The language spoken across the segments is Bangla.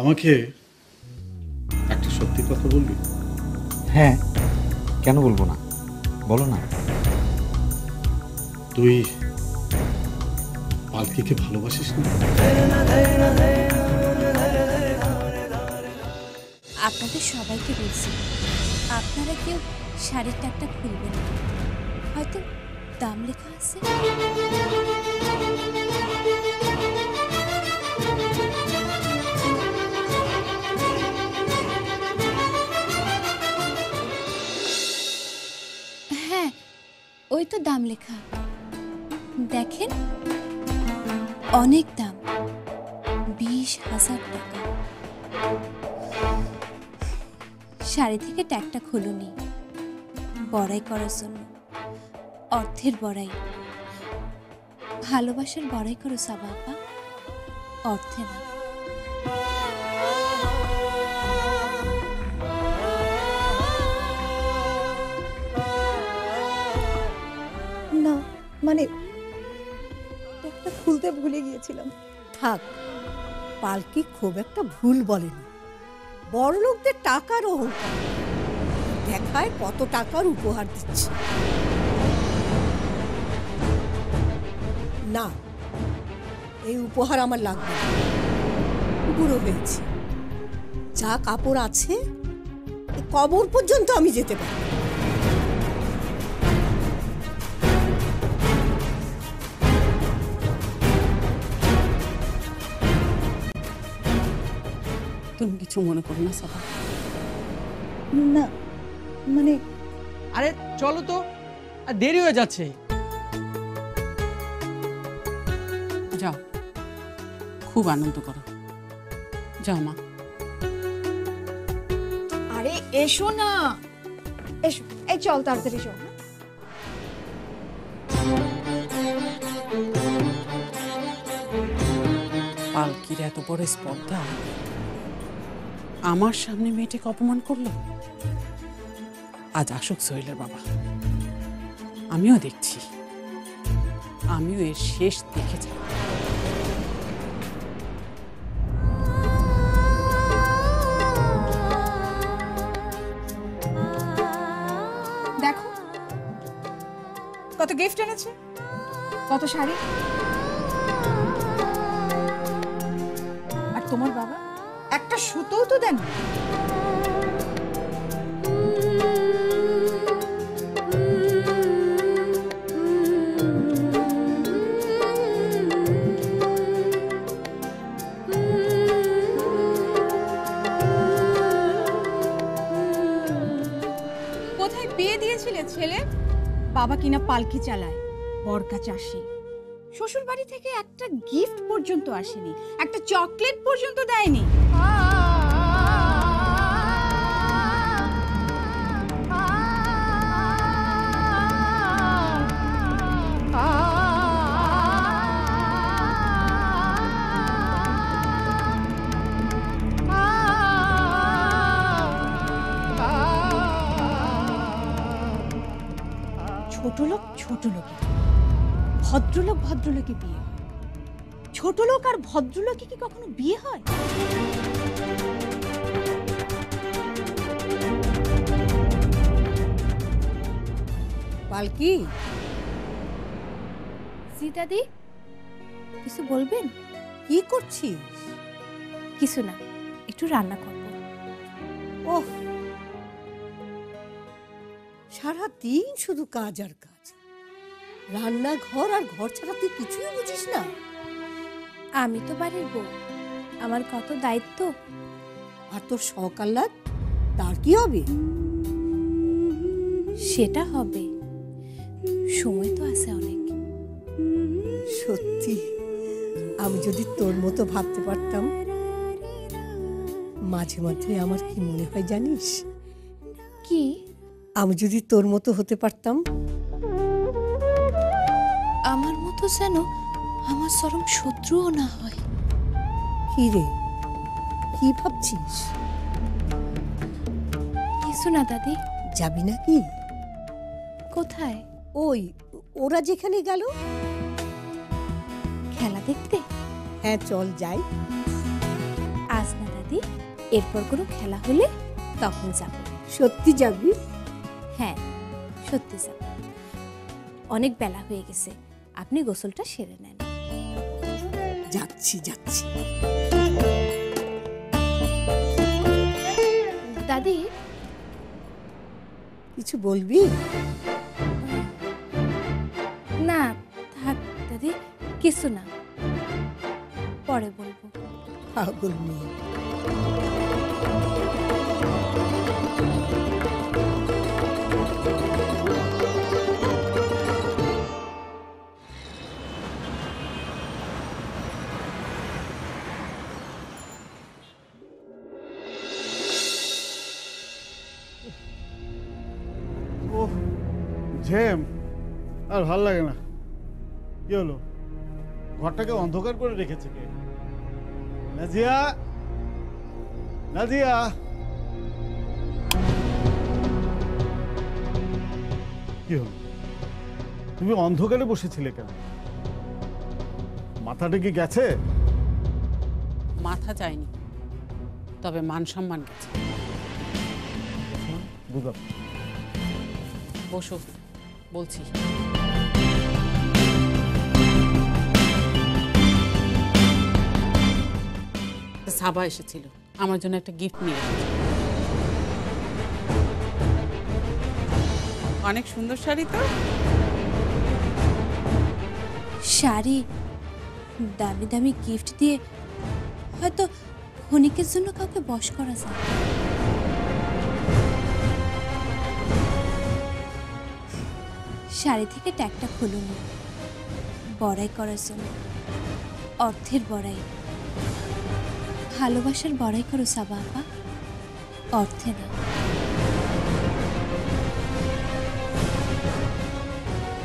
আমাকে একটা সত্যি কথা বলবি? হ্যাঁ, কেন বলবো না, বলো না। তুই পালকিকে ভালোবাসিস না? আপনাদের সবাইকে বলছি, আপনারা কেউ শাড়ির টাকটা খুলবেন না, হয়তো দাম লেখা আছে। হ্যাঁ, ওই তো দাম লেখা, দেখেন অনেক দাম, 20,000 টাকা। শাড়ি থেকে ট্যাগটা খুলুনি, বড়াই করার জন্য। অর্থের বড়াই, ভালোবাসার বড়াই করো সাবা আপা, অর্থে না। না মানে একটা খুলতে ভুলে গিয়েছিলাম। থাক, পালকি খুব একটা ভুল বলেনি। বড় লোকদের টাকার অহংকার দেখায় কত টাকার উপহার দিচ্ছে। না, এই উপহার আমার লাগবে না। বুড়ো হয়েছি, যা কাপড় আছে এ কবর পর্যন্ত আমি যেতে পারি। তুমি কিছু মনে করো না সাবা। না মানে আরে চলো তো, আর দেরি হয়ে যাচ্ছে। যাও, খুব আনন্দ করো, যাও মা। আরে এসো না, এসো, এই চল তাড়াতাড়ি চল। পালকির এত বড় স্পর্ধা, আমার সামনে মেয়েটাকে অপমান করলো। আজ আসুক সোহেলের বাবা, আমিও দেখছি, আমিও এর শেষ দেখে যাব। দেখো কত গিফট এনেছে, কত শাড়ি। আর তোমার বাবা একটা সুতোও তো দেন। কোথায় বিয়ে দিয়েছিলে ছেলে? বাবা কিনা পালকি চালায়, বরকা চাষি। শ্বশুর বাড়ি থেকে একটা গিফট পর্যন্ত আসেনি, একটা চকলেট পর্যন্ত দেয়নি। ছোট লোক ছোট লোকে, ভদ্রলোক ভদ্রলোকে বিয়ে হয়। ছোট লোক আর ভদ্রলোকে কি কখনো বিয়ে হয়? পালকি, জি দাদি, কিছু বলবেন? কি করছিস? কিছু না, একটু রান্না করব। ওহ, সারাদিন শুধু কাজ আর কাজ, রান্নাঘর আর ঘর ছাড়া তুই কিছুই বুঝিস না। আমি তো বাড়ির বউ, আমার কত দায়িত্ব। আর তোর সকাল্লাদ, তার কি হবে? সেটা হবে, সময় তো আছে অনেক। সত্যি, আমি যদি তোর মতো ভাবতে পারতাম। মাঝে মাঝে আমার কি মনে হয় জানিস? কি? আমি যদি তোর মতো হতে পারতাম। আমার মতো যেন আমার চরম শত্রুও না হয়। কি রে, কি ভাবছিস? কিছু না দাদি। যাবি নাকি? কোথায়? ওই ওরা যেখানে গেল। খেলা দেখতে? হ্যাঁ চল যাই। আজ না দাদি, এরপর কোনো খেলা হলে তখন যাব। সত্যি যাবি? হ্যাঁ, সত্যি যাব। অনেক বেলা হয়ে গেছে, আপনি গোসলটা সেরে নেন। যাচ্ছি যাচ্ছি। দাদি, কিছু বলবি? না থাক দাদি, কিছু না, পরে বলবো। পাগল মেয়ে। ও ঝেম, আর ভাল লাগে না। কি হলো? ঘরটাকে অন্ধকার করে রেখেছে কে? নাজিয়া, নাজিয়া, কি হলো? তুমি অন্ধকারে বসেছিলে কেন? মাথাটা কি গেছে? মাথা যায়নি, তবে মান সম্মান গেছে। বুঝলাম। বসো, বলছি। সাবা এসেছিল, আমার জন্য একটা গিফট নিয়ে এসেছে। অনেক সুন্দর শাড়ি তো। শাড়ি, দামি দামি গিফট দিয়ে হয়তো ক্ষণিকের জন্য কাউকে বশ করা যায়। শাড়ি থেকে ট্যাগটা খুলুন, বড়াই করার জন্য। অর্থের বড়াই, ভালোবাসার বড়াই করো সাবা আপা, অর্থে না।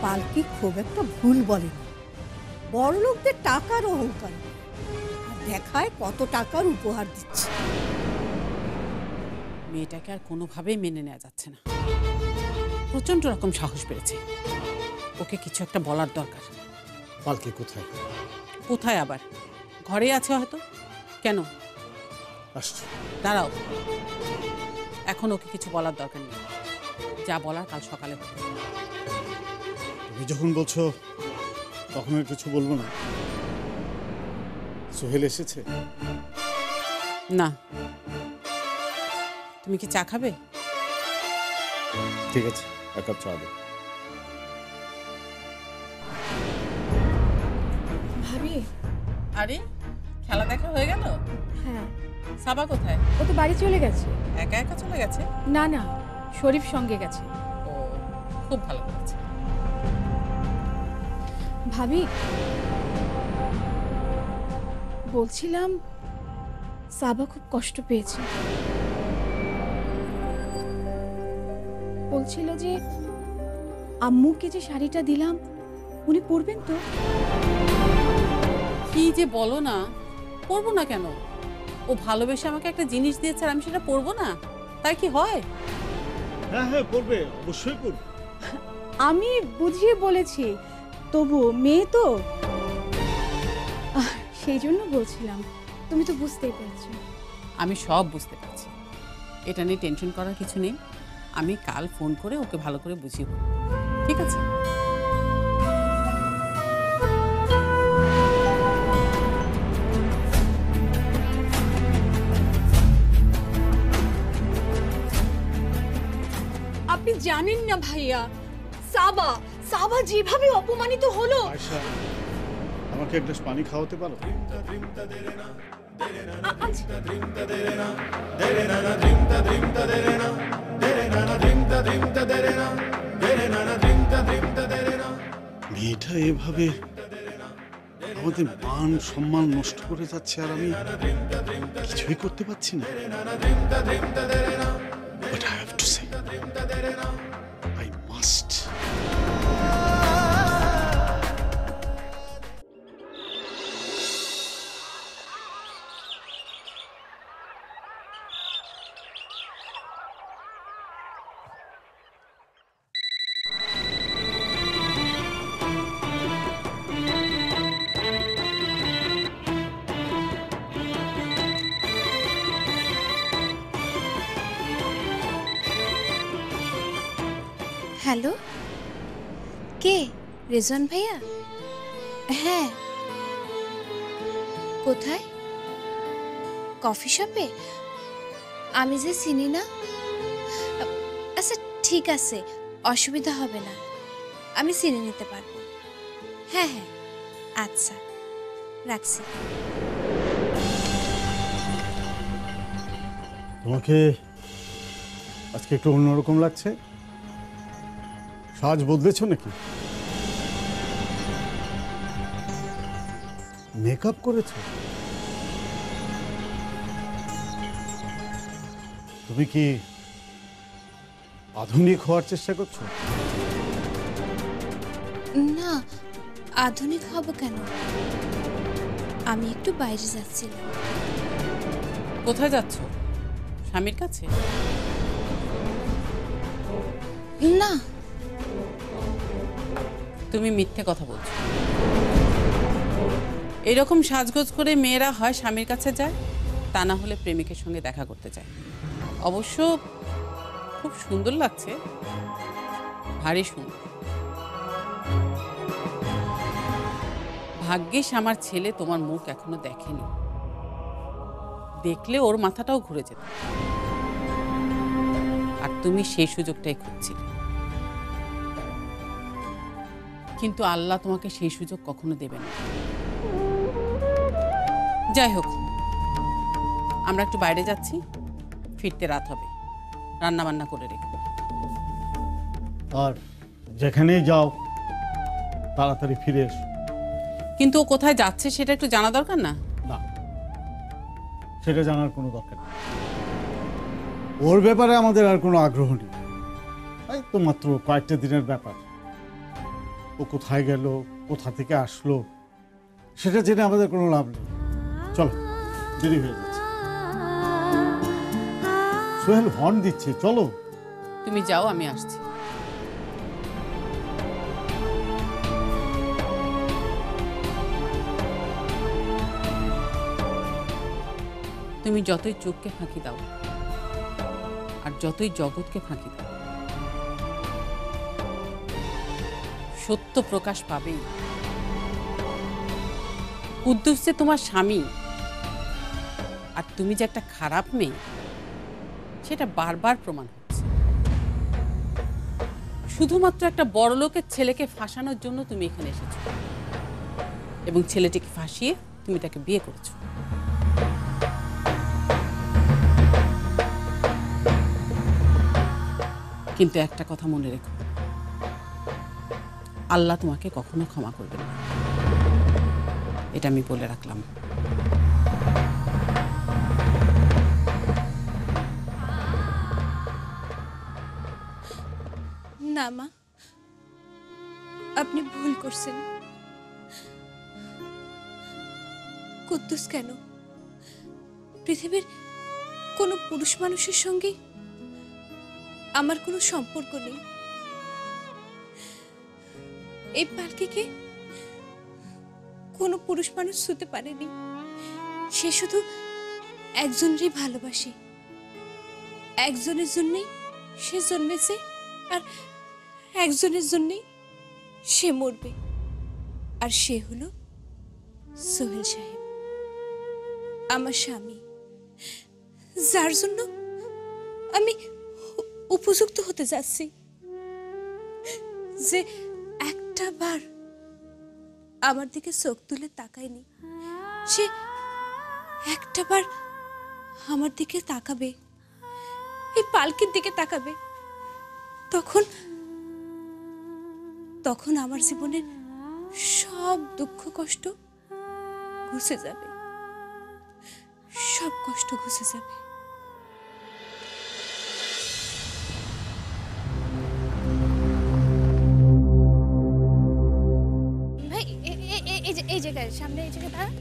পালকি খুব একটা ভুল বলেনি। বড় লোকদের টাকার অহংকার, আর দেখায় কত টাকার উপহার দিচ্ছে। মেয়েটাকে আর কোনোভাবেই মেনে নেওয়া যাচ্ছে না। প্রচন্ড রকম সাহস পেয়েছে। ওকে কিছু একটা বলার দরকার। পালকি কোথায়? কোথায় আবার? ঘরে আছে হয়তো। কেন? আসছে। দাঁড়াও, এখন ওকে কিছু বলার দরকার নেই। যা বলার কাল সকালে হবে। তুমি যখন বলছো তখন আর কিছু বলবো না। সোহেল এসেছে? না। তুমি কি চা খাবে? ঠিক আছে, এক কাপ চা দে। ভাবি। আরে, খেলা দেখা হয়ে গেল? হ্যাঁ। সাবা কোথায়? ও তো বাড়ি চলে গেছে। একা একা চলে গেছে? না না, শরীফ সঙ্গে গেছে। ও, খুব ভালো করেছে। ভাবি, বলছিলাম সাবা খুব কষ্ট পেয়েছে। বলছিল যে আম্মুকে যে শাড়িটা দিলাম উনি পরবেন তো। কি যে বলো না, পরবো না কেন? ও ভালোবেসে আমাকে একটা জিনিস দিয়েছে আর আমি সেটা পরবো না, তাই কি হয়? হ্যাঁ হ্যাঁ, করবে, অবশ্যই করবে। আমি বুঝিয়ে বলেছি, তবু মেয়ে তো, সেই জন্য বলছিলাম। তুমি তো বুঝতেই পারছো। আমি সব বুঝতে পারছি, এটা নিয়ে টেনশন করার কিছু নেই। আমি কাল ফোন করে ওকে ভালো করে বুঝিয়ে বলবো, ঠিক আছে? আপনি জানেন না ভাইয়া, সাবা সাবা যেভাবে অপমানিত হলো। আয়শা, আমাকে এক গ্লাস পানি খাওয়াতে পারো? মেয়েটা এভাবে আমাদের মান সম্মান নষ্ট করে যাচ্ছে আর আমি কিছুই করতে পারছি না। But I have to say, I must. Hello, কে? রেজন ভাইয়া? হ্যাঁ। কোথায়? কফি শপে? আমি যে চিনি না। আচ্ছা ঠিক আছে, অসুবিধা হবে না, আমি চিনে নিতে পারবো। হ্যাঁ হ্যাঁ, আচ্ছা রাখছি। তোমাকে আজকে একটু অন্যরকম লাগছে। সাজ বদলেছ নাকি? মেকআপ করেছো? তুমি কি আধুনিক হওয়ার চেষ্টা করছো? না, আধুনিক হব কেন? আমি একটু বাইরে যাচ্ছিলাম। কোথায় যাচ্ছ? স্বামীর কাছে? না। তুমি মিথ্যে কথা বলছো। এরকম সাজগোজ করে মেয়েরা হয় স্বামীর কাছে যায়, তা না হলে প্রেমিকের সঙ্গে দেখা করতে যায়। অবশ্য খুব সুন্দর লাগছে, ভারী সুন্দর। ভাগ্যিস আমার ছেলে তোমার মুখ এখনো দেখেনি, দেখলে ওর মাথাটাও ঘুরে যেত। আর তুমি সেই সুযোগটাই খুঁজছিলে, কিন্তু আল্লাহ তোমাকে সেই সুযোগ কখনো দেবে না। যাই হোক, আমরা একটু বাইরে যাচ্ছি, ফিরতে রাত হবে, রান্না বান্না করে রেখো। আর যেখানেই যাও তাড়াতাড়ি ফিরে এসো। কিন্তু ও কোথায় যাচ্ছে সেটা একটু জানা দরকার না? না, সেটা জানার কোনো দরকার নেই। ওর ব্যাপারে আমাদের আর কোনো আগ্রহ নেই। এই তো মাত্র কয়েকটা দিনের ব্যাপার। ও কোথায় গেল, কোথা থেকে আসলো, সেটা জেনে আমাদের কোনো লাভ নেই। চলো, দেরি হয়ে যাচ্ছে। সোহেল হর্ন দিচ্ছে, চলো। তুমি যাও, আমি আসছি। তুমি যতই চোখকে ফাঁকি দাও আর যতই জগৎকে ফাঁকি দাও, সত্য প্রকাশ পাবেই। কুদ্দুস যে তোমার স্বামী আর তুমি যে একটা খারাপ মেয়ে, সেটা বারবার প্রমাণ হচ্ছে। শুধুমাত্র একটা বড়লোকের ছেলেকে ফাঁসানোর জন্য তুমি এখানে এসেছো, এবং ছেলেটিকে ফাঁসিয়ে তুমি তাকে বিয়ে করেছো। কিন্তু একটা কথা মনে রেখো, আল্লাহ তোমাকে কখনো ক্ষমা করবেন না, এটা আমি বলে রাখলাম। না মা, আপনি ভুল করছেন। কুদ্দুস কেন, পৃথিবীর কোনো পুরুষ মানুষের সঙ্গে আমার কোনো সম্পর্ক নেই। এই পালকিকে কোনো পুরুষ মানুষ ছুঁতে পারেনি। সে শুধু একজনেরই ভালোবাসে, একজনের জন্যই সে জন্মেছে, আর একজনের জন্যই সে মরবে, আর সে হলো সোহেল সাহেব, আমার স্বামী, যার জন্য আমি উপযুক্ত হতে যাচ্ছি। যে একটা বার আমার দিকে চোখ তুলে তাকায়নি, সে একটা বার আমার দিকে তাকাবে, এই পালকির দিকে তাকাবে, তখন তখন আমার জীবনের সব দুঃখ কষ্ট ঘুচে যাবে, সব কষ্ট ঘুচে যাবে। ভাই এই জায়গায়, সামনে এই জায়গায় দাঁড়া।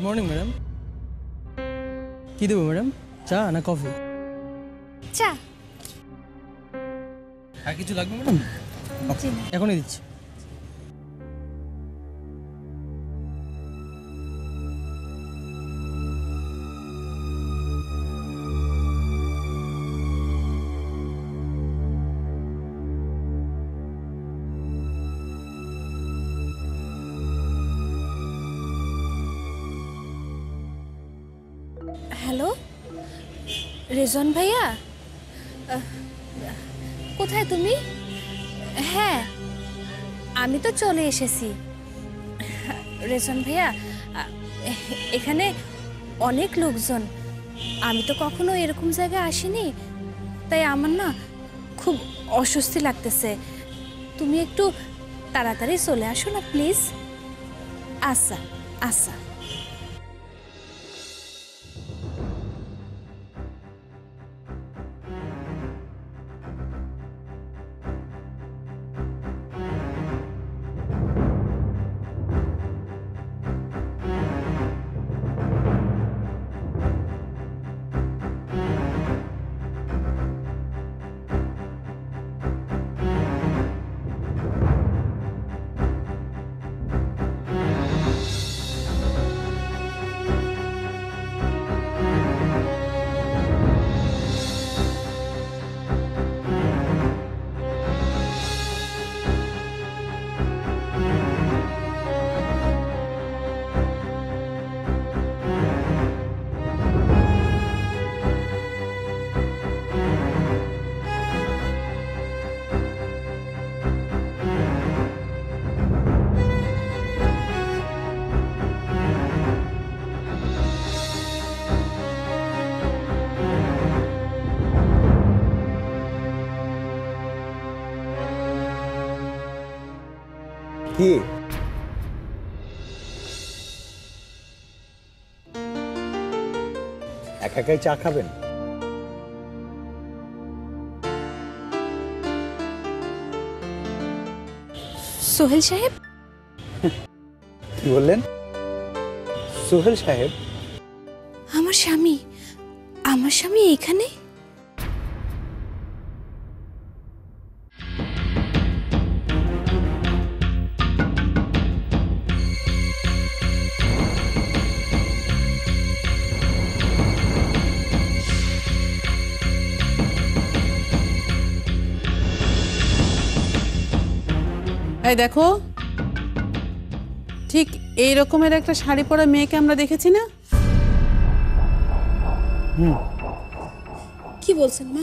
Good morning madam. কি দেবো ম্যাডাম, চা না কফি? চা। আর কিছু লাগবে ম্যাডাম? জি না। এখনই দিচ্ছি। হ্যালো, রেজন ভাইয়া, কোথায় তুমি? হ্যাঁ, আমি তো চলে এসেছি। রেজন ভাইয়া, এখানে অনেক লোকজন, আমি তো কখনো এরকম জায়গায় আসিনি, তাই আমার না খুব অস্বস্তি লাগতেছে। তুমি একটু তাড়াতাড়ি চলে আসো না প্লিজ। আচ্ছা আচ্ছা। কি একা একাই চা খাবেন? সোহেল সাহেব, কি বললেন? সোহেল সাহেব? আমার স্বামী, আমার স্বামী এখানে? এই দেখো, ঠিক এই রকমের একটা শাড়ি পরা মেয়েকে আমরা দেখেছি না? কি বলছেন মা?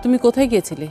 তুমি কোথায় গিয়েছিলে?